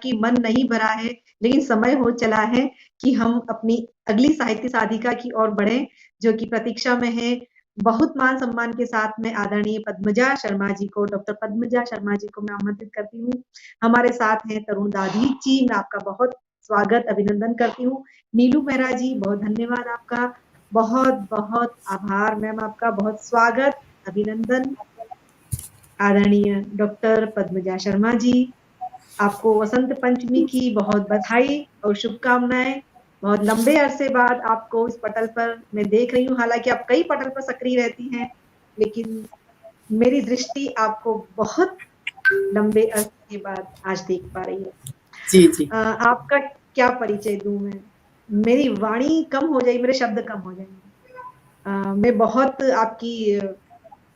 कि मन नहीं भरा है, लेकिन समय हो चला है कि हम अपनी अगली साहित्य साधिका की ओर बढ़ें, जो कि प्रतीक्षा में है। बहुत मान-सम्मान के साथ में आदरणीय पद्मजा शर्मा जी को, डॉक्टर पद्मजा शर्मा जी को मैं आमंत्रित करती हूँ। हमारे साथ हैं तरुण दाधीच जी, मैं आपका बहुत स्वागत, अभिनंदन करती हूँ। नीलू मेहरा जी, बहुत धन्यवाद आपका। बहुत-बहुत आभार मैम आपका, बहुत स्वागत, अभिनंदन। आदरणीय डॉक्टर पद्मजा शर्मा जी, आपको वसंत पंचमी की बहुत बधाई और शुभकामनाएं। बहुत लंबे अरसे बाद आपको इस पटल पर मैं देख रही हूँ, हालांकि आप कई पटल पर सक्रिय रहती हैं, लेकिन मेरी दृष्टि आपको बहुत लंबे अरसे के बाद आज देख पा रही है। जी जी। आपका क्या परिचय दूं मैं? मेरी वाणी कम हो जाएगी, मेरे शब्द कम हो जाएंगे। मैं बहुत आपकी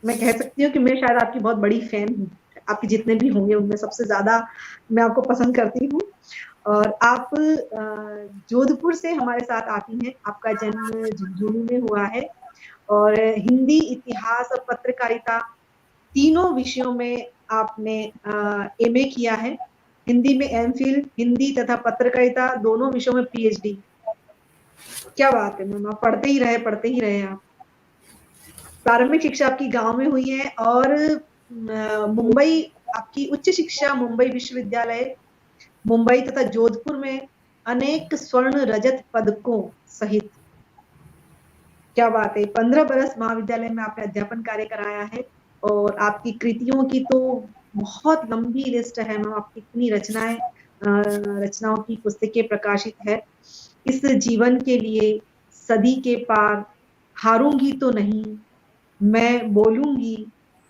मैं कह सकती हूँ कि मैं शायद आपकी बहुत बड़ी फैन हूँ। आपके जितने भी होंगे उनमें सबसे ज्यादा मैं आपको पसंद करती हूँ। और आप जोधपुर से हमारे साथ आती हैं। आपका जन्म झुंझुनू में हुआ है और हिंदी, इतिहास और पत्रकारिता तीनों विषयों में आपने एमए किया है। हिंदी में एमफिल, हिंदी तथा पत्रकारिता दोनों विषयों में पीएचडी। क्या बात है मैम, आप पढ़ते ही रहे आप। प्रारंभिक शिक्षा आपकी गांव में हुई है और मुंबई, आपकी उच्च शिक्षा मुंबई विश्वविद्यालय मुंबई तथा जोधपुर में अनेक स्वर्ण रजत पदकों सहित, क्या बात है, 15 बरस महाविद्यालय में आपने अध्यापन कार्य कराया है। और आपकी कृतियों की तो बहुत लंबी लिस्ट है मैम, आपकी इतनी रचनाओं की पुस्तकें प्रकाशित है। इस जीवन के लिए सदी के पार, हारूंगी तो नहीं, मैं बोलूंगी,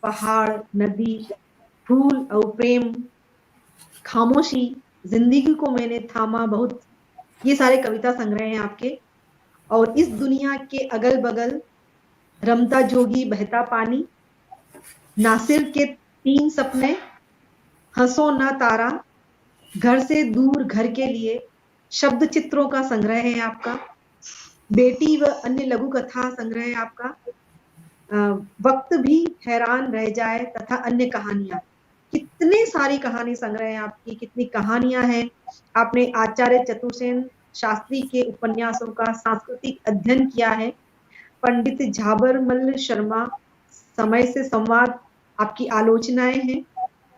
पहाड़, नदी, फूल और प्रेम, खामोशी, जिंदगी को मैंने थामा बहुत, ये सारे कविता संग्रह हैं आपके। और इस दुनिया के अगल बगल, रमता जोगी बहता पानी, नासिर के 3 सपने, हंसो ना तारा, घर से दूर घर के लिए, शब्द चित्रों का संग्रह है आपका। बेटी व अन्य लघु कथा संग्रह है आपका। वक्त भी हैरान रह जाए तथा अन्य कहानियां, कितने सारी कहानी संग्रह है आपकी, कितनी कहानियां हैं। आपने आचार्य चतुर्सेन शास्त्री के उपन्यासों का सांस्कृतिक अध्ययन किया है। पंडित झाबरमल्ल शर्मा समय से संवाद आपकी आलोचनाएं हैं।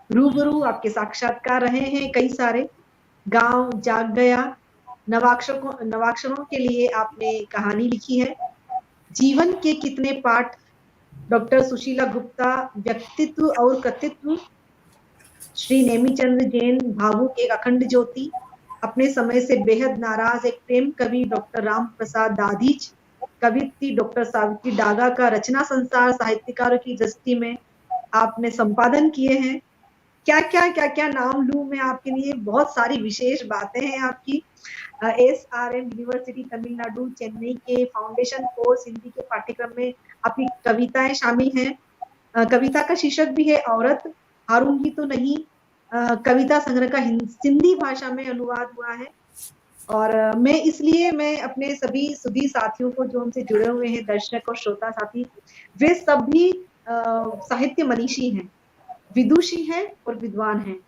रूबरू आपके साक्षात्कार रहे हैं कई सारे। गांव जाग गया, नवाक्षरों के लिए आपने कहानी लिखी है। जीवन के कितने पाठ, डॉक्टर सुशीला गुप्ता, व्यक्तित्व और कृतित्व, श्री नेमीचंद जैन, भावुक एक अखंड ज्योति, अपने समय से बेहद नाराज एक प्रेम कवि डॉक्टर राम प्रसाद दाधीच, कवियत्री डॉक्टर सावित्री डागा का रचना संसार साहित्यकारों की दृष्टि में आपने संपादन किए हैं। क्या नाम लूं मैं आपके लिए, बहुत सारी विशेष बातें हैं आपकी। SRM यूनिवर्सिटी तमिलनाडु चेन्नई के फाउंडेशन कोर्स हिंदी के पाठ्यक्रम में आपकी कविताएं शामिल हैं। कविता का शीर्षक भी है औरत, हारूंगी तो नहीं। कविता संग्रह का सिंधी भाषा में अनुवाद हुआ है। और मैं अपने सभी सुधी साथियों को जो हमसे जुड़े हुए हैं, दर्शक और श्रोता साथी, वे सभी साहित्य मनीषी हैं, विदुषी हैं और विद्वान हैं।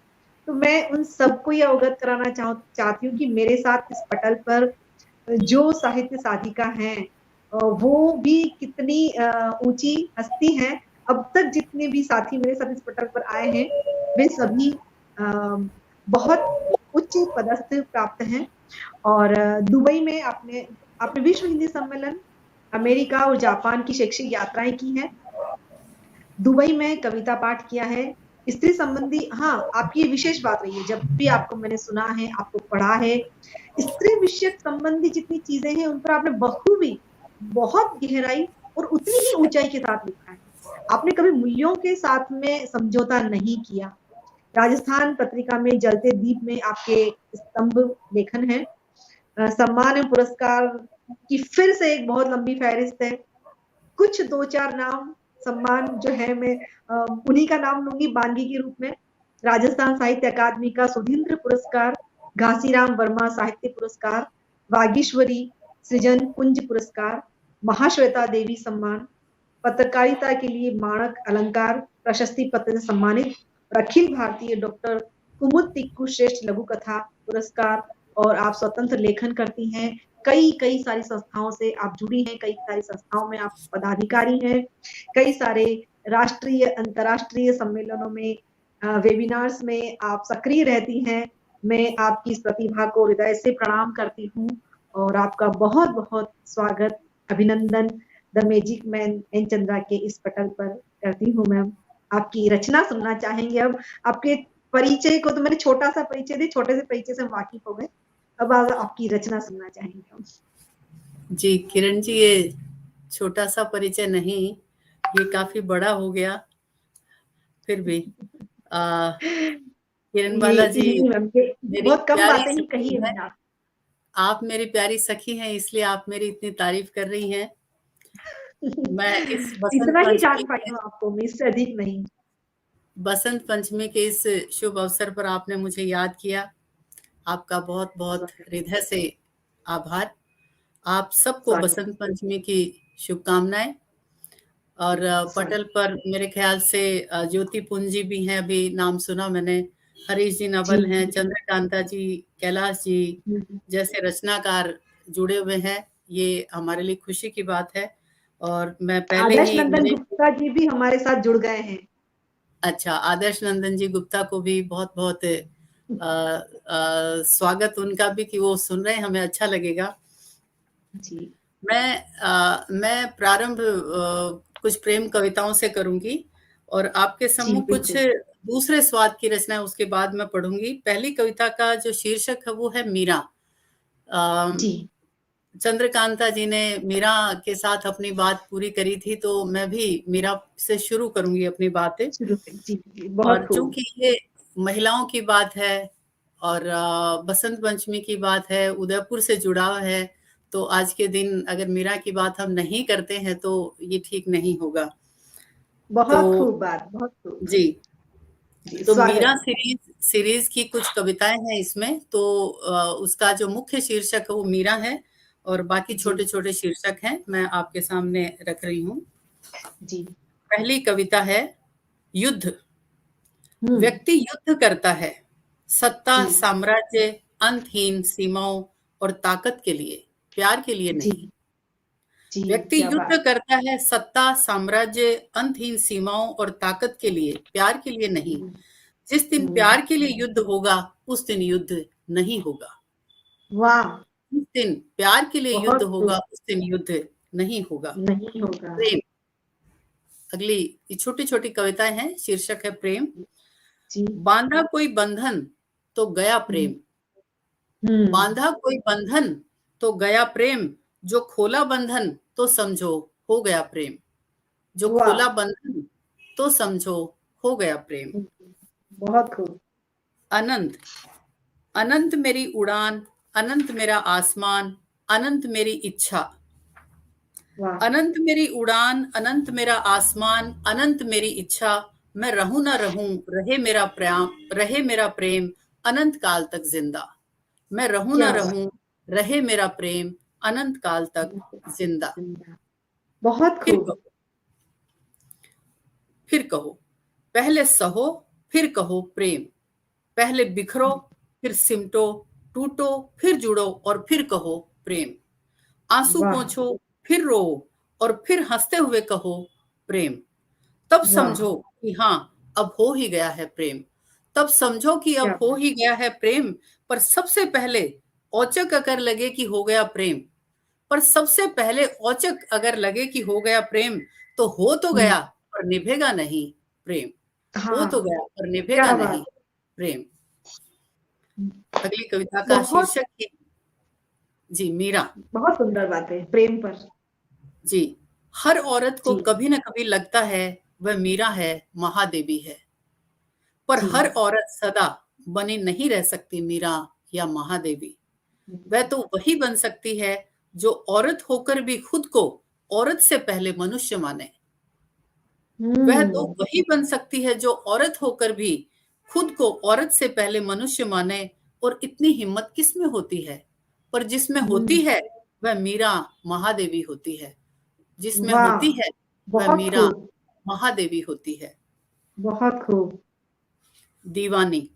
तो मैं उन सबको ये अवगत कराना चाहती हूँ कि मेरे साथ इस पटल पर जो साहित्य साधिका हैं, वो भी कितनी ऊंची हस्ती हैं। अब तक जितने भी साथी मेरे साथ इस पटल पर आए हैं, वे सभी बहुत उच्च पदस्थ प्राप्त हैं। और दुबई में आपने आपने विश्व हिंदी सम्मेलन, अमेरिका और जापान की शैक्षिक यात्राएं की हैं। दुबई में कविता पाठ किया है। स्त्री संबंधी, हाँ, आपकी विशेष बात रही है, जब भी आपको मैंने सुना है, आपको पढ़ा है, स्त्री विषयक संबंधी जितनी चीजें हैं उन पर आपने बखूबी, बहुत गहराई और उतनी ही ऊंचाई के साथ लिखा है। आपने कभी मूल्यों के साथ में समझौता नहीं किया। राजस्थान पत्रिका में जलते दीप में आपके स्तंभ लेखन है। सम्मान एवं पुरस्कार की फिर से एक बहुत लंबी फहरिस्त है। कुछ 2-4 नाम सम्मान जो है, मैं उन्हीं का नाम लूंगी बानगी के रूप में। राजस्थान साहित्य अकादमी का सुधींद्र पुरस्कार, घासीराम वर्मा साहित्य पुरस्कार, वागीश्वरी सृजन कुंज पुरस्कार, महाश्वेता देवी सम्मान, पत्रकारिता के लिए माणक अलंकार प्रशस्ति पत्र से सम्मानित, अखिल भारतीय डॉक्टर कुमुद टिक्कू श्रेष्ठ लघु कथा पुरस्कार, और आप स्वतंत्र लेखन करती हैं। कई सारी संस्थाओं से आप जुड़ी हैं, कई सारी संस्थाओं में आप पदाधिकारी हैं, कई सारे राष्ट्रीय अंतर्राष्ट्रीय सम्मेलनों में, वेबिनार्स में आप सक्रिय रहती हैं। मैं आपकी इस प्रतिभा को हृदय से प्रणाम करती हूँ और आपका बहुत बहुत स्वागत, अभिनंदन the magic man N Chandra के इस पटल पर करती हूँ। मैम, आपकी रचना सुनना चाहेंगे। अब आपके परिचय को तो मैंने छोटा सा परिचय दी, छोटे से परिचय से हम वाकिफ हो गए, अब आपकी रचना सुनना चाहेंगे हम। जी किरण जी, ये छोटा सा परिचय नहीं, ये काफी बड़ा हो गया। फिर भी किरण बाला जी मेरी बहुत कम प्यारी बातें ही कही सखी है है। मैंने। आप मेरी प्यारी सखी हैं, इसलिए आप मेरी इतनी तारीफ कर रही हैं। मैं इस इतना ही जान पाई हूँ आपको, मैं इससे अधिक नहीं। बसंत पंचमी के इस शुभ अवसर पर आपने मुझे याद किया, आपका बहुत बहुत हृदय से आभार। आप सबको बसंत पंचमी की शुभकामनाएं। और पटल पर मेरे ख्याल से ज्योति पुंजी भी हैं, अभी नाम सुना मैंने, हरीश जी नवल हैं, चंद्रकांता जी, कैलाश जी जैसे रचनाकार जुड़े हुए हैं। ये हमारे लिए खुशी की बात है। और मैं पहले आदर्श ही नंदन गुप्ता जी भी हमारे साथ जुड़ गए हैं। अच्छा, आदर्श नंदन जी गुप्ता को भी बहुत बहुत स्वागत उनका भी, कि वो सुन रहे हैं, हमें अच्छा लगेगा जी। मैं प्रारंभ कुछ प्रेम कविताओं से करूंगी और आपके सम्मुख कुछ दूसरे स्वाद की रचना उसके बाद मैं पढ़ूंगी। पहली कविता का जो शीर्षक है वो है मीरा। जी। चंद्रकांता जी ने मीरा के साथ अपनी बात पूरी करी थी, तो मैं भी मीरा से शुरू करूंगी अपनी बातें। और चूंकि ये महिलाओं की बात है और बसंत पंचमी की बात है, उदयपुर से जुड़ाव है, तो आज के दिन अगर मीरा की बात हम नहीं करते हैं तो ये ठीक नहीं होगा। बहुत खूब बात, बहुत खूब। जी, तो मीरा सीरीज की कुछ कविताएं हैं इसमें, तो उसका जो मुख्य शीर्षक है वो मीरा है और बाकी छोटे छोटे शीर्षक हैं, मैं आपके सामने रख रही हूँ। जी। पहली कविता है युद्ध। व्यक्ति युद्ध करता है सत्ता, साम्राज्य, अंतहीन सीमाओं और ताकत के लिए, प्यार के लिए नहीं। व्यक्ति युद्ध करता है सत्ता, साम्राज्य, अंतहीन सीमाओं और ताकत के लिए, प्यार के लिए नहीं। जिस दिन प्यार के लिए युद्ध होगा उस दिन युद्ध नहीं होगा। वाह। जिस दिन प्यार के लिए युद्ध होगा उस दिन युद्ध नहीं होगा। प्रेम। अगली छोटी छोटी कविताएं हैं, शीर्षक है प्रेम। बांधा कोई बंधन तो गया प्रेम, बांधा कोई बंधन तो गया प्रेम, जो खोला बंधन तो समझो हो गया प्रेम, जो खोला बंधन तो समझो हो गया प्रेम। बहुत खूब। अनंत। अनंत मेरी उड़ान, अनंत मेरा आसमान, अनंत मेरी इच्छा। अनंत मेरी उड़ान, अनंत मेरा आसमान, अनंत मेरी इच्छा। मैं रहूं ना रहूं, रहे मेरा प्रेम, रहे मेरा प्रेम अनंत काल तक जिंदा। मैं रहूं ना रहूं, रहे मेरा प्रेम अनंत काल तक जिंदा। बहुत खूब। फिर कहो, पहले सहो फिर कहो प्रेम, पहले बिखरो फिर सिमटो, टूटो फिर जुड़ो और फिर कहो प्रेम। आंसू पोंछो फिर रो और फिर हंसते हुए कहो प्रेम। तब समझो कि हाँ अब हो ही गया है प्रेम, तब समझो कि अब हो ही गया है प्रेम। पर सबसे पहले औचक अगर लगे कि हो गया प्रेम, पर सबसे पहले औचक अगर लगे कि हो गया प्रेम, तो हो तो गया पर निभेगा नहीं प्रेम। हो तो गया पर निभेगा नहीं प्रेम। अगली कविता का शीर्षक है जी मीरा। बहुत सुंदर बात है प्रेम पर। जी, हर औरत को कभी ना कभी लगता है वह मीरा है, महादेवी है, पर हर औरत सदा बनी नहीं रह सकती मीरा या महादेवी। वह तो वही बन सकती है जो औरत होकर भी खुद को औरत से पहले मनुष्य माने। वह तो वही बन सकती है जो औरत होकर भी खुद को औरत से पहले मनुष्य माने। और इतनी हिम्मत किस में होती है, पर जिसमें होती है वह मीरा महादेवी होती है। जिसमें होती है वह मीरा महादेवी होती है। बहुत खूब। दीवानी।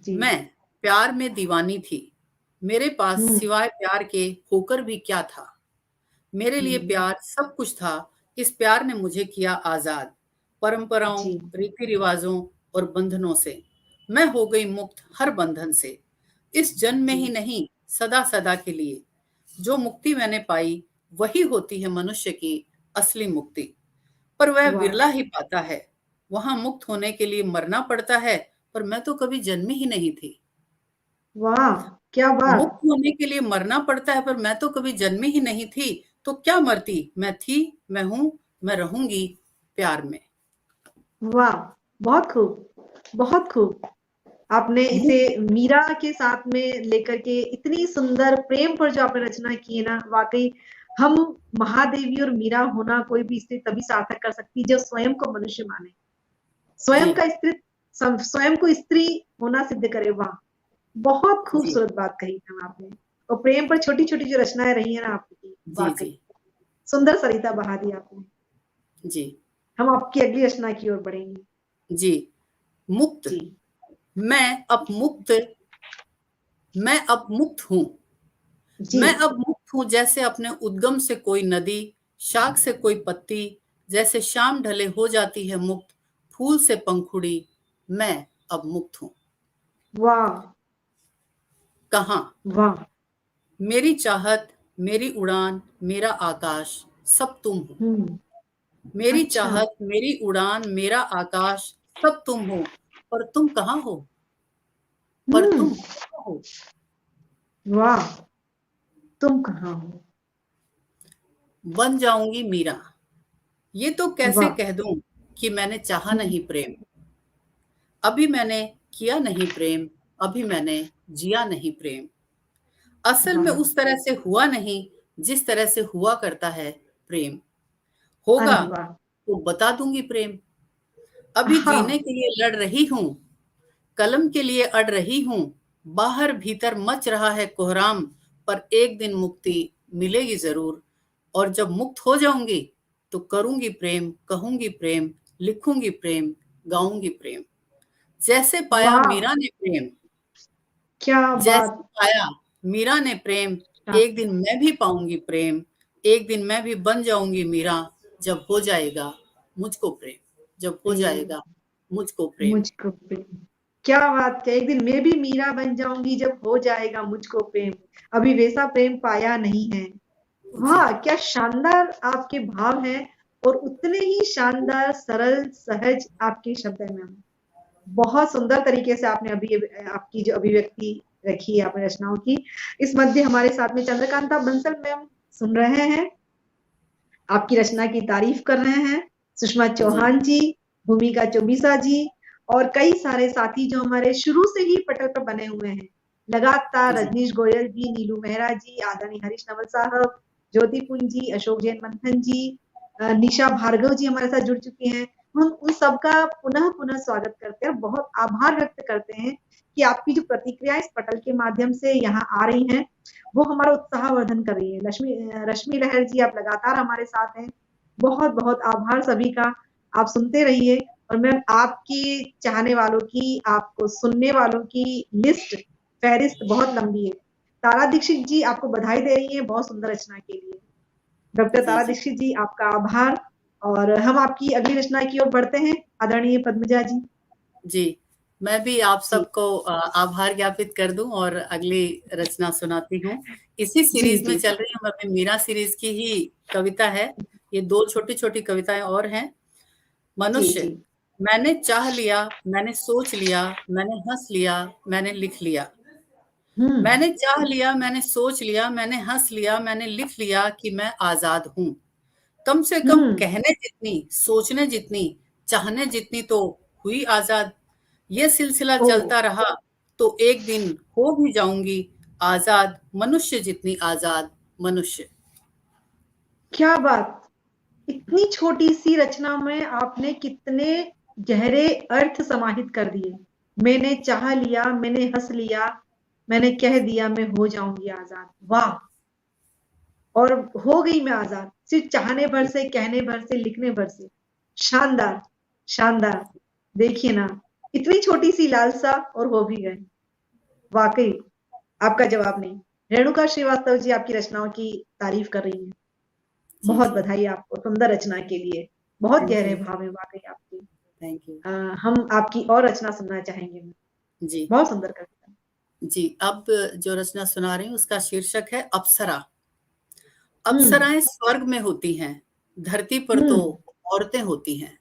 जी। मैं प्यार में दीवानी थी, मेरे पास हुँ, सिवाय प्यार के होकर भी क्या था? मेरे लिए हुँ, प्यार सब कुछ था, इस प्यार ने मुझे किया आज़ाद, परंपराओं, जी, रीति-रिवाज़ों और बंधनों से। मैं हो गई मुक्त हर बंधन से, इस जन्म में ही जी, नहीं, सदा-सदा के लिए। जो मुक्ति मैंने पाई, वही होती है मनुष्य की असली मुक्ति। पर वह वाह! विरला ही पाता है, वहाँ मुक्त होने के लिए मरना पड़ता है, पर मैं तो कभी जन्मी ही नहीं थी। वाह! क्या बात! मुक्त होने के लिए मरना पड़ता है, पर मैं तो कभी जन्मी ही नहीं थी, तो क्या मरती? मैं थी, मैं हूँ, मैं रहूँगी प्यार में। वाह! बहुत खूब, बहुत खूब। आपने इसे मुक्त मीरा के साथ में लेकर के इतनी सुंदर प्रेम पर जो आपने रचना की है ना, वाक़ई हम महादेवी और मीरा होना कोई भी स्त्री तभी सार्थक कर सकती है, जो स्वयं को मनुष्य माने। जी, स्वयं का स्त्री स्वयं को स्त्री होना सिद्ध करे, वाह! बहुत जी, खूबसूरत बात कही मैम आपने। और प्रेम पर छोटी-छोटी जो रचनाएँ रही हैं ना आपकी, जी, वाक़ई जी, सुंदर सरिता बहा दी आपने। जी, हम आपकी अगली रचना की ओर बढ़ेंगे। जी। मुक्त, जी, मैं अब मुक्त मैं अब मुक्त हूँ। जी। मैं अब मुक्त हूँ जैसे अपने उद्गम से कोई नदी, शाख से कोई पत्ती, जैसे शाम ढले हो जाती है मुक्त, फूल से पंखुड़ी, मैं अब मुक्त हूँ। वाह! कहाँ? वाह! मेरी चाहत, मेरी उड़ान, मेरा आकाश, सब तुम हो। हुँ, मेरी अच्छा। चाहत, मेरी उड़ान, मेरा आकाश, सब तुम हो। पर तुम कहाँ हो? पर हुँ, तुम कहाँ हो? वाह! तुम कहाँ हो? बन जाऊँगी मीरा। ये तो कैसे वाह! कह दूँ कि मैंने चाहा हुँ, नहीं प्रेम। अभी मैंने किया नहीं प्रेम, अभी मैंने जिया नहीं प्रेम। असल में वाह! उस तरह से हुआ नहीं, जिस तरह से हुआ करता है प्रेम। होगा अरे वाह! तो बता दूँगी प्रेम। अभी जीने हाँ, के लिए लड़ रही हूँ, कलम के लिए अड़ रही हूँ, बाहर भीतर मच रहा है कोहराम, पर एक दिन मुक्ति मिलेगी ज़रूर और जब मुक्त हो जाऊँगी, तो करूँगी प्रेम, कहूँगी प्रेम, लिखूँगी प्रेम, गाऊँगी प्रेम। जैसे पाया वाह! मीरा ने प्रेम, क्या जैसे बात! पाया मीरा ने प्रेम, हाँ, एक दिन मैं भी पाऊँगी प्रेम, एक दिन मैं भी बन जाऊँगी मीरा, जब हो जाएगा मुझको प्रेम, जब हो प्रेम जाएगा मुझको प्रेम। मुझको प्रेम। क्या बात है! एक दिन मैं भी मीरा बन जाऊँगी जब हो जाएगा मुझको प्रेम, अभी वैसा प्रेम पाया नहीं है। जी, वाह! क्या शानदार आपके भाव हैं और उतने ही शानदार, सरल, सहज आपके शब्द हैं मैम। बहुत सुंदर तरीके से आपने आपकी जो अभिव्यक्ति रखी है आपने रचनाओं की। इस मध्य हमारे साथ में चंद्रकांता बंसल मैम सुन रहे हैं, आपकी रचना की तारीफ कर रहे हैं, सुषमा जी, चौहान जी, भूमिका चौबीसा जी और कई सारे साथी जो हमारे शुरू से ही पटल पर बने हुए हैं। लगातार जी, रजनीश गोयल जी, नीलू मेहरा जी, आदरणीय हरीश नवल साहब, ज्योति पुंज जी, अशोक जैन मंथन जी, निशा भार्गव जी हमारे साथ जुड़ चुके हैं। हम उन सबका पुनः-पुनः स्वागत करते हैं और बहुत आभार व्यक्त करते हैं कि आपकी जो प्रतिक्रियाएँ इस पटल के माध्यम से यहाँ आ रही हैं, वो हमारा उत्साहवर्धन कर रही है। रश्मि लहर जी आप लगातार हमारे साथ हैं। बहुत-बहुत आभार सभी का। आप सुनते रहिए और मैम आपकी चाहने वालों की, आपको सुनने वालों की लिस्ट, फ़हरिस्त बहुत लंबी है। तारा दीक्षित जी आपको बधाई दे रही हैं बहुत सुंदर रचना के लिए। डॉक्टर जी, तारा जी, दीक्षित जी आपका आभार और हम आपकी अगली रचना की ओर बढ़ते हैं। आदरणीय पद्मजा जी। जी। मैं भी आप जी। सबको आभार ज्ञापित कर दूँ और अगली रचना सुनाती हूँ। इसी जी, सीरीज़ में जी। चल रही हूँ, अपनी मीरा सीरीज़ की ही कविता है। ये 2 छोटी-छोटी कविताएँ और हैं। जी, मनुष्य, जी। मैंने चाह लिया, मैंने सोच लिया, मैंने हँस लिया, मैंने लिख लिया। हुँ, मैंने चाह लिया, मैंने सोच लिया, मैंने हँस लिया, मैंने लिख लिया कि मैं आज़ाद हूँ। कम से कम हुँ। कहने जितनी, सोचने जितनी, चाहने जितनी तो हुई आज़ाद। ये सिलसिला ओह! चलता रहा तो एक दिन हो भी जाऊँगी आज़ाद, मनुष्य जितनी आज़ाद मनुष्य। क्या बात! इतनी छोटी-सी रचना में आपने कितने गहरे अर्थ समाहित कर दिए। मैंने चाह लिया, मैंने हँस लिया, मैंने कह दिया मैं हो जाऊँगी आज़ाद। वाह! और हो गई मैं आज़ाद, सिर्फ़ चाहने भर जी, से, कहने भर से, लिखने भर से। शानदार, शानदार। देखिए ना, इतनी छोटी सी लालसा और हो भी गए। वाकई आपका जवाब नहीं। रेणुका श्रीवास्तव जी आपकी रचनाओं की तारीफ कर रही हैं। जी बहुत जी, बधाई आपको सुंदर रचना के लिए। बहुत थैंक गहरे यू, भाव है वाकई आपके। Thank you. हम आपकी और रचना सुनना चाहेंगे। जी बहुत सुंदर कविता। जी, अब जो रचना सुना रही हूँ उसका शीर्षक है अप्सरा। हम्म। अप्सराएं स्वर्ग में होती हैं, धरती पर तो हम्म। औरतें होती हैं।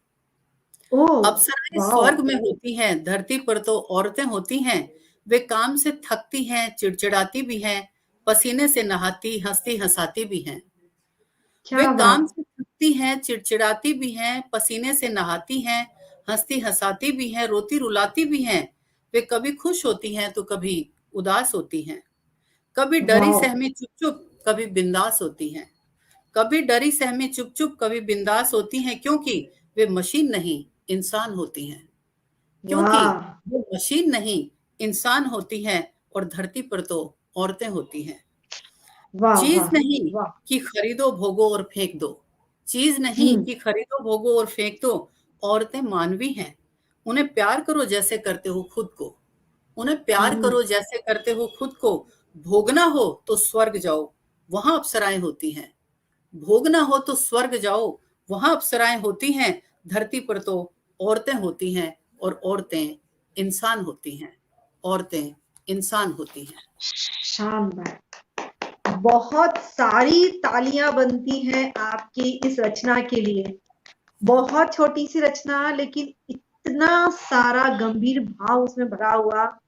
ओह। अप्सराएं वाओ। स्वर्ग में होती हैं, धरती पर तो औरतें होती हैं। वे काम से थकती हैं, चिड़चिड़ाती भी हैं, पसीने से नहाती, हंसती हंसाती भी हैं। वे क्या काम बात। से थकती हैं, चिड़चिड़ाती भी हैं, पसीने से नहाती हैं, हंसती हंसाती भी हैं, रोती रुलाती भी हैं। वे कभी खुश होती हैं तो कभी उदास होती हैं। कभी डरी वाओ। सहमी चुप चुप, कभी बिंदास होती हैं। कभी डरी सहमी चुप चुप, कभी बिंदास होती हैं, क्योंकि वे मशीन नहीं, इंसान होती हैं। क्योंकि वाह। वो मशीन नहीं, इंसान होती हैं, और धरती पर तो औरतें होती हैं। वाह। चीज वाह। नहीं वाह। कि खरीदो भोगो और फेंक दो। चीज नहीं हम्म। कि खरीदो भोगो और फेंक दो। औरतें मानवी हैं। उन्हें प्यार करो जैसे करते हो खुद को। उन्हें प्यार हम्म। करो जैसे करते हो खुद को। भोगना हो तो स्वर्ग जाओ, वहां अप्सराएं होती हैं। भोगना हो तो स्वर्ग जाओ, वहां अप्सराएं होती हैं। धरती पर तो औरतें होती हैं, और औरतें इंसान होती हैं। औरतें इंसान होती हैं। शानदार। बहुत सारी तालियां बनती हैं आपकी इस रचना के लिए। बहुत छोटी सी रचना लेकिन इतना सारा गंभीर भाव उसमें भरा हुआ।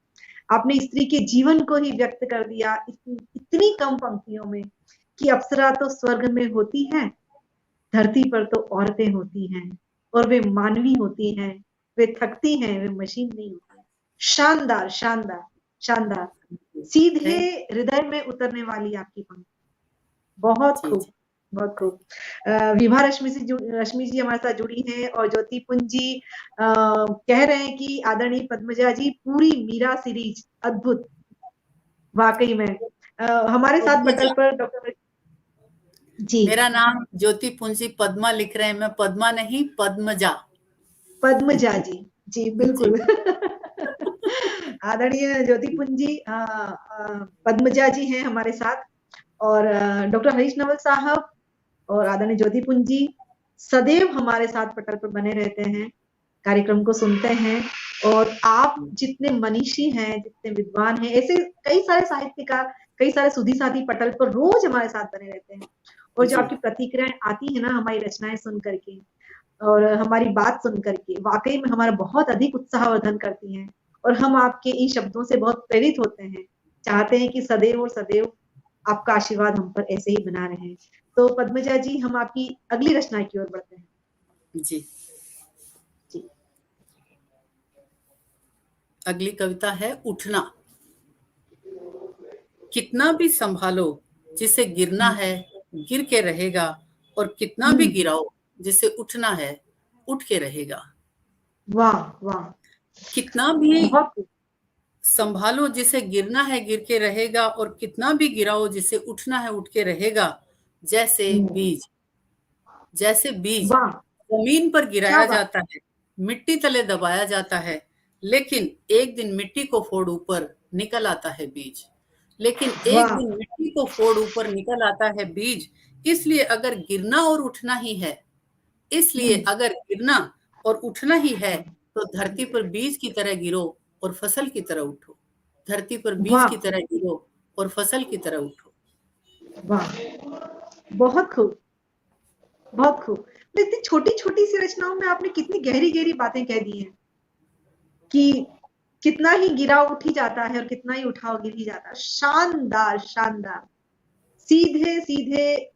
आपने स्त्री के जीवन को ही व्यक्त कर दिया इतनी कम पंक्तियों में कि अप्सरा तो स्वर्ग में होती है, धरती पर तो औरतें होती हैं और वे मानवी होती हैं। वे थकती हैं, वे मशीन नहीं होती हैं। शानदार शानदार शानदार। सीधे थैंक हृदय में उतरने वाली आपकी पंक्ति। बहुत जी खूब। जी। बहुत खूब। विभा रश्मि जी हमारे साथ जुड़ी हैं और ज्योति पुंज जी कह रहे हैं कि आदरणीय पद्मजा जी पूरी मीरा सीरीज अद्भुत। वाकई में हमारे साथ पटल पद्मजा, पर डॉक्टर जी। मेरा नाम ज्योति पुंजी पद्मा लिख रहे हैं, मैं पद्मा नहीं, पद्मजा। पद्मजा जी। जी जी। बिल्कुल। आदरणीय ज्योति पुंज जी पद्मजा जी हैं हमारे साथ। और डॉक्टर हरीश नवल साहब और आदरणीय ज्योति पुंज जी सदैव हमारे साथ पटल पर बने रहते हैं, कार्यक्रम को सुनते हैं। और आप जितने मनीषी हैं, जितने विद्वान हैं, ऐसे कई सारे साहित्यकार, कई सारे सुधी साथी पटल पर रोज हमारे साथ बने रहते हैं। और जो जी आपकी प्रतिक्रियाएं आती है ना हमारी रचनाएं सुन करके और हमारी बात सुन करके वाकई में हमारा बहुत अधिक उत्साहवर्धन करती हैं। और हम आपके इन शब्दों से बहुत प्रेरित होते हैं, चाहते हैं कि सदैव और सदैव आपका आशीर्वाद हम पर ऐसे ही बना रहे। तो पद्मजा जी हम आपकी अगली रचना की ओर बढ़ते हैं। जी। जी। अगली कविता है उठना। कितना भी संभालो, जिसे गिरना हम्म। है गिर के रहेगा, और कितना भी हम्म। गिराओ, जिसे उठना है उठ के रहेगा। वाह वाह। कितना भी बहुत। संभालो, जिसे गिरना है गिर के रहेगा, और कितना भी गिराओ, जिसे उठना है उठ के रहेगा। जैसे बीज, जैसे बीज वाह। जमीन पर क्या गिराया बात। जाता है, मिट्टी तले दबाया जाता है, लेकिन एक दिन मिट्टी को फोड़ ऊपर निकल आता है बीज। लेकिन एक वाह। दिन मिट्टी को फोड़ ऊपर निकल आता है बीज। इसलिए अगर गिरना और उठना ही है, इसलिए हम्म। अगर गिरना और उठना ही है, तो धरती पर बीज की तरह गिरो और फसल की तरह उठो। धरती पर बीज वाह। की तरह गिरो और फसल की तरह उठो। वाह। बहुत खूब। बहुत खूब। तो इतनी छोटी छोटी सी रचनाओं में आपने कितनी गहरी गहरी बातें कह दी हैं कि कितना ही गिरा उठ ही जाता है और कितना ही उठाओ गिर ही जाता है। शानदार शानदार। सीधे सीधे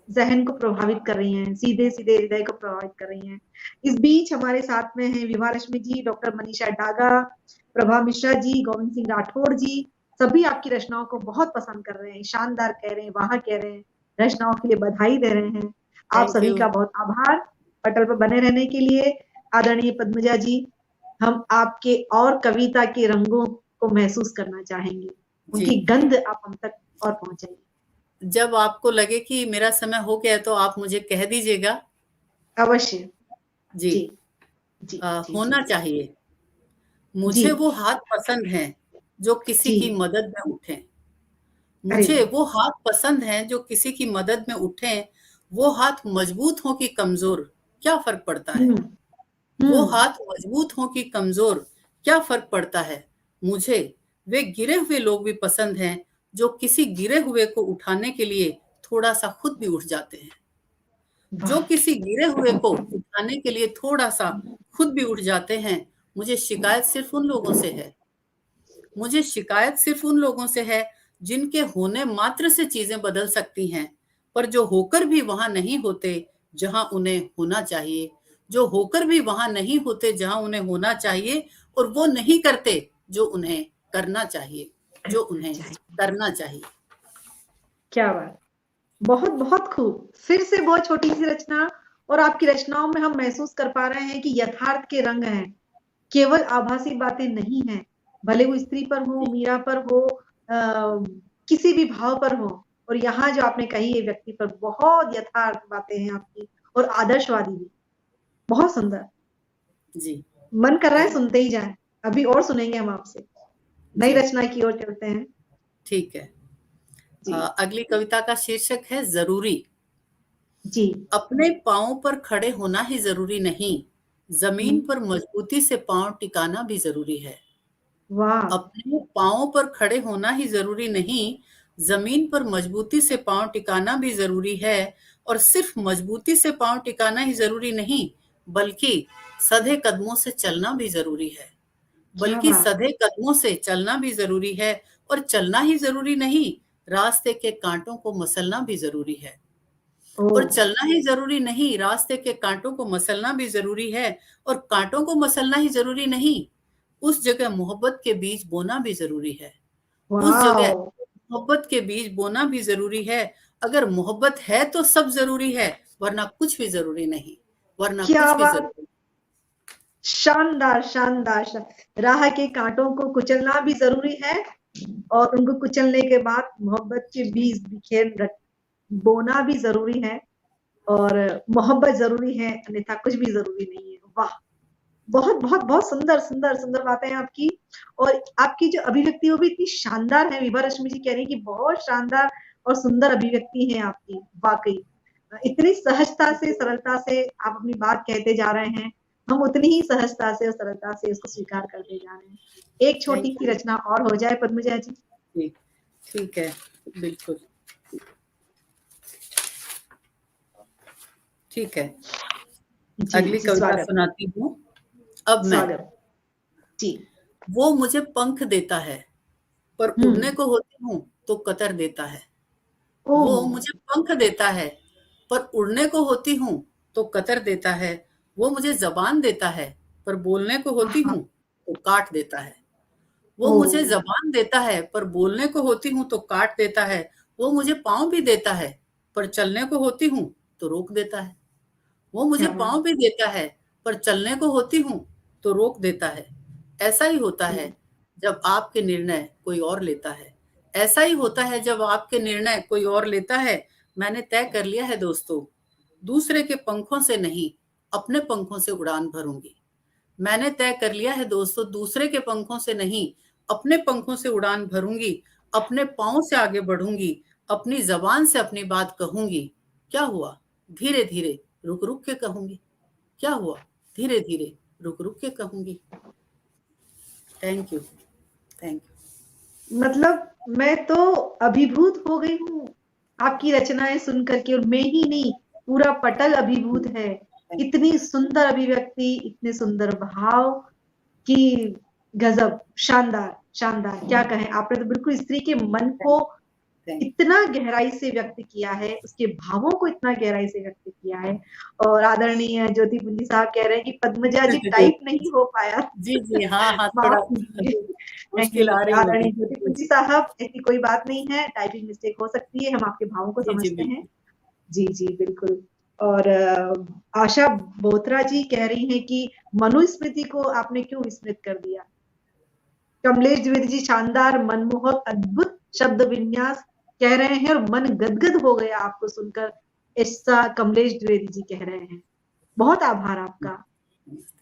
जहन को प्रभावित कर रही हैं, सीधे सीधे हृदय को प्रभावित कर रही हैं। इस बीच हमारे साथ में हैं विभा रश्मि जी, डॉक्टर मनीषा डागा, प्रभा मिश्रा जी, गोविंद सिंह राठौड़ जी। सभी आपकी रचनाओं को बहुत पसंद कर रहे हैं, शानदार कह रहे हैं, वाह कह रहे हैं, रचनाओं के लिए बधाई दे रहे हैं। आप थैंक सभी यू। का बहुत आभार पटल पर बने रहने के लिए। आदरणीय पद्मजा जी, हम आपके और कविता के रंगों को महसूस करना चाहेंगे, जी, उनकी गंध आप हम तक और पहुंचाइए। जब आपको लगे कि मेरा समय हो गया है, तो आप मुझे कह दीजिएगा। अवश्य। जी। जी। जी। जी। जी। होना चाहिए। मुझे जी, वो हाथ पसंद हैं जो किसी की जी। मदद में उठें। अरे मुझे वाह! वो हाथ पसंद हैं जो किसी की मदद में उठें। वो हाथ मजबूत हों कि कमज़ोर, क्या फ़र्क पड़ता है? हुँ, वो हुँ। हाथ मजबूत हों कि कमज़ोर, क्या फ़र्क पड़ता है? मुझे वे गिरे हुए लोग भी पसंद हैं जो किसी गिरे हुए को उठाने के लिए थोड़ा-सा खुद भी उठ जाते हैं। जो वाह! किसी गिरे हुए को उठाने के लिए थोड़ा-सा खुद भी उठ जाते हैं, मुझे शिकायत सिर्फ़ उन लोगों से है। मुझे शिकायत सिर्फ़ उन लोगों से है जिनके होने मात्र से चीज़ें बदल सकती हैं, पर जो होकर भी वहाँ नहीं होते जहाँ उन्हें होना चाहिए, जो होकर भी वहाँ नहीं होते जहाँ उन्हें होना चाहिए और वो नहीं करते जो उन्हें करना चाहिए, जो करना उन्हें चाहिए। करना चाहिए। क्या बात! बहुत, बहुत खूब। फिर से बहुत छोटी-सी रचना और आपकी रचनाओं में हम महसूस कर पा रहे हैं कि यथार्थ के रंग हैं, केवल आभासी बातें नहीं हैं। भले वो स्त्री पर हो, जी, मीरा पर हो किसी भी भाव पर हो और यहाँ जो आपने कही है व्यक्ति पर बहुत यथार्थ बातें हैं आपकी और आदर्शवादी भी। बहुत सुंदर। जी, मन कर रहा है थैंक सुनते ही जाएँ। अभी और सुनेंगे हम आपसे। नई जी, रचना की ओर चलते हैं। ठीक है। जी, अगली कविता का शीर्षक है ज़रूरी। जी। अपने पाँव पर खड़े होना ही ज़रूरी नहीं, हुँ, ज़मीन पर मज़बूती से पाँव टिकाना भी ज़रूरी है। वाह! अपने पाँव पर खड़े होना ही ज़रूरी नहीं, ज़मीन पर मज़बूती से पाँव टिकाना भी ज़रूरी है और सिर्फ़ मज़बूती से पाँव टिकाना ही ज़रूरी नहीं, बल्कि सधे कदमों से चलना भी ज़रूरी है। क्या बल्कि बात! सधे कदमों से चलना भी ज़रूरी है और चलना ही ज़रूरी नहीं, रास्ते के काँटों को मसलना भी ज़रूरी है। और ओह! चलना ही ज़रूरी नहीं, रास्ते के काँटों को मसलना भी ज़रूरी है और काँटों को मसलना ही ज़रूरी नहीं, उस जगह मोहब्बत के बीज बोना भी ज़रूरी है। उस जगह वॉव! मोहब्बत के बीज बोना भी ज़रूरी है। अगर मोहब्बत है तो सब ज़रूरी है, वरना कुछ भी ज़रूरी नहीं, वरना क्या कुछ भी बात! ज़रूरी शानदार, शानदार, राह के काँटों को कुचलना भी ज़रूरी है और उनको कुचलने के बाद मोहब्बत के बीज बिखेर रख बोना भी ज़रूरी है और मोहब्बत ज़रूरी है, अन्यथा कुछ भी ज़रूरी नहीं है। वाह! बहुत, बहुत, बहुत सुंदर, सुंदर, सुंदर बातें हैं आपकी और आपकी जो अभिव्यक्ति है वो भी इतनी शानदार है, विभा रश्मि जी कह रही हैं कि बहुत शानदार और सुंदर अभिव्यक्ति है आपकी, वाक़ई। इतनी सहजता से, सरलता से आप अपनी बात कहते जा रहे हैं, हम उतनी ही सहजता से और सरलता से इसको स्वीकार करते जा रहे हैं। एक थैंक छोटी-सी यू। रचना और हो जाए पद्मजा जी। जी, ठीक है, बिल्कुल, ठीक है। जी, अगली जी, कविता स्वागत, सुनाती हूँ, अब मैं। स्वागत। जी। वो मुझे पंख देता है, पर हुँ। उड़ने को होती हूँ तो कतर देता है। वो ओह! मुझे पंख देता है, पर उड़ने को होती हूँ तो कतर देता है। वो मुझे ज़बान देता है, पर बोलने को होती आहा! हूँ तो काट देता है। वो मुझे ओह! ज़बान देता है, पर बोलने को होती हूँ तो काट देता है। वो मुझे पाँव भी देता है, पर चलने को होती हूँ तो रोक देता है। वो मुझे क्या पाँव बात! भी देता है, पर चलने को होती हूँ तो रोक देता है। ऐसा ही होता है हुँ। जब आपके निर्णय कोई और लेता है। ऐसा ही होता है जब आपके निर्णय कोई और लेता है। मैंने तय कर लिया है दोस्तों, दूसरे के पंखों से नहीं, अपने पंखों से उड़ान भरूँगी। मैंने तय कर लिया है दोस्तों, दूसरे के पंखों से नहीं, अपने पंखों से उड़ान भरूँगी, अपने पाँव से आगे बढ़ूँगी, अपनी ज़बान से अपनी बात कहूँगी। क्या हुआ? धीरे-धीरे, रुक-रुक के कहूँगी। क्या हुआ? धीरे-धीरे, रुक-रुक के कहूँगी। Thank you, thank you. मतलब मैं तो अभिभूत हो गई हूँ, आपकी रचनाएँ सुन कर के और मैं ही नहीं, पूरा पटल अभिभूत है। थैंक इतनी सुंदर अभिव्यक्ति, इतने सुंदर भाव कि गज़ब! शानदार, शानदार, क्या कहें? आपने तो बिल्कुल स्त्री के मन थैंक को थैंक इतना गहराई से व्यक्त किया है, उसके भावों को इतना गहराई से व्यक्त किया है और आदरणीय ज्योति पुंजी साहब कह रहे हैं कि पद्मजा जी जी, टाइप नहीं हो पाया। जी, जी, हाँ, हाँ, थोड़ा माफ़ कीजिए। थैंक यू मुश्किल आ रही होगी। आदरणीय ज्योति जी, पुंजी साहब, ऐसी कोई बात नहीं है, टाइपिंग मिस्टेक हो सकती है, हम आपके भावों को जी, जी, समझते हैं। बिल्कुल। जी, जी, बिल्कुल। और आशा बोथरा जी कह रही हैं कि मनुस्मृति को आपने क्यों विस्मृत कर दिया? कमलेश द्विवेदी जी शानदार, मनमोहक, अद्भुत शब्द विन्यास कह रहे हैं और मन गदगद हो गया आपको सुनकर, ऐसा कमलेश द्विवेदी जी कह रहे हैं। बहुत आभार आपका।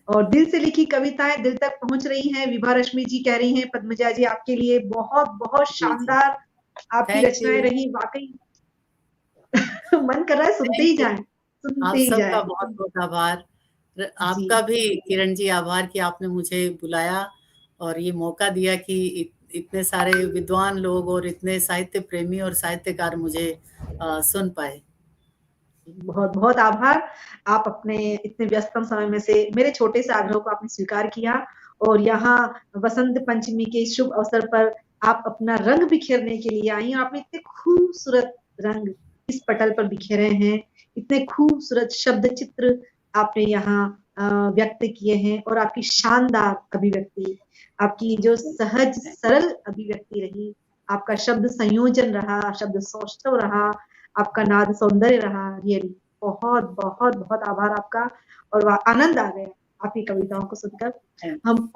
और दिल से लिखी कविताएँ दिल तक पहुँच रही हैं। विभा रश्मि जी कह रही हैं पद्मजा जी आपके लिए बहुत-बहुत जी, जी। शानदार आपकी थैंक रचनाएँ यू, रही वाक़ई मन कर रहा है थैंक यू। सुनते आप ही सबका जाएँ। बहुत-बहुत आभार। जी, आपका भी किरण जी आभार कि आपने मुझे बुलाया और ये मौका दिया कि इतने सारे विद्वान लोग और इतने साहित्य प्रेमी और साहित्यकार मुझे सुन पाए। बहुत-बहुत आभार। आप अपने इतने व्यस्ततम समय में से मेरे छोटे से आग्रह को आपने स्वीकार किया और यहाँ वसंत पंचमी के शुभ अवसर पर आप अपना रंग बिखेरने के लिए आई हैं। आपने इतने खूबसूरत रंग इस पटल पर बिखेरे हैं, इतने खूबसूरत शब्द चित्र आपने यहाँ व्यक्त किए हैं और आपकी शानदार अभिव्यक्ति, आपकी जो सहज सरल अभिव्यक्ति रही, आपका शब्द संयोजन रहा, शब्द सौष्ठव रहा, आपका नाद सौंदर्य रहा, रियली बहुत आभार आपका और आनंद आ गया आपकी कविताओं को सुनकर। थैंक हम